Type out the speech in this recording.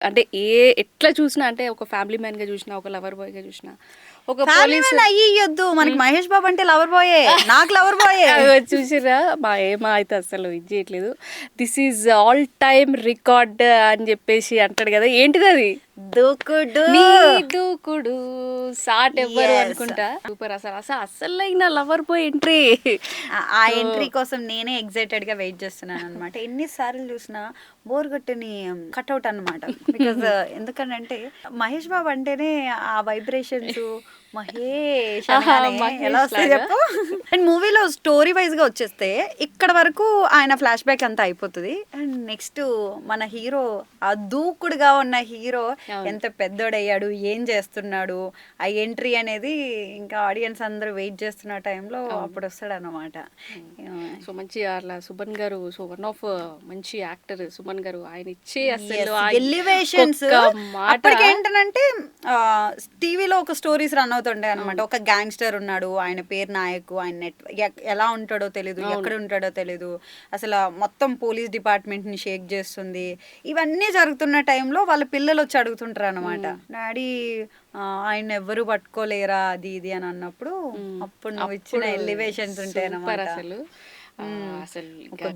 అంటే ఎట్లా చూసినా అంటే ఒక ఫ్యామిలీ మ్యాన్‌గా చూసినా, ఒక లవర్ బాయ్‌గా చూసినా, ఒక ఫ్యామిలీ పోలీస్ మ్యాన్ అయ్యియ్యొద్దు. మనకి మహేష్ బాబు అంటే లవర్ బాయే. నాకు లవర్ బాయే. అగో చూసిర్రా? మా ఏమ అయితే అస్సలు ఇది చేయట్లేదు. This is all time record అని చెప్పేసి అంటాడు కదా! ఏంటిదది? దూకుడు. నీ దూకుడు సాటెవ్వరు యెస్. అనుకుంటా. సూపర్ అసలైన లవర్ బాయ్ ఎంట్రీ. ఆ సో ఎంట్రీ కోసం నేనే ఎక్సైటెడ్‌గా వెయిట్ చేస్తున్నాననమాట. ఎన్ని సార్లు చూసినా బోర్ కొట్టని కటౌట్ అనమాట. బికాజ్ ఎందుకనంటే మహేష్ బాబు అంటేనే ఆ వైబ్రేషన్స్ మహేష్ ఆహా! అనగానే ఎలా మహేష్ వస్తాయి లాగా. చెప్పు? అండ్ మూవీలో స్టోరీ వైస్‌గా వచ్చేస్తే ఇక్కడ వరకు ఆయన ఫ్లాష్ బ్యాక్ అంతా అయిపోతది. అండ్ నెక్స్ట్ మన హీరో ఆ దూకుడుగా ఉన్న హీరో అవును. ఎంత పెద్దోడయ్యాడు, ఏం చేస్తున్నాడు, ఆ ఎంట్రీ అనేది ఇంకా ఆడియన్స్ అందరూ వెయిట్ చేస్తున్న టైంలో అవును. అప్పుడు వస్తాడనమాట. సో మంచి అట్లా సుమన్ గారు సో వన్ ఆఫ్ మంచి యాక్టర్ సుమన్ గారు. ఆయన ఇచ్చే అసలు ఎస్ ఆ ఎలివేషన్స్ ఒక్కొక్క మాట అప్పటికేంటనంటే టీవీలో ఒక స్టోరీస్ రన్ అవుతుండే అనమాట. అవును. ఒక గ్యాంగ్స్టర్ ఉన్నాడు, ఆయన పేరు నాయక్, ఆయన ఎలా ఉంటాడో తెలీదు, అవును. ఎక్కడ ఉంటాడో తెలీదు, అసలు మొత్తం పోలీస్ డిపార్ట్మెంట్ని షేక్ చేస్తుంది. ఇవన్నీ జరుగుతున్న టైంలో వాళ్ళ పిల్లలు వచ్చి అడుగుతుంటారు అనమాట, హ్మ్. డాడీ ఆయన ఎవ్వరు పట్టుకోలేరా అది ఇది అని అన్నప్పుడు హ్మ్. అప్పుడు నువ్వు ఇచ్చిన అప్పుడు ఎలివేషన్స్ ఉంటాయి సూపర్ అనమాట. అసలు. అసలు ఒక ఇంకా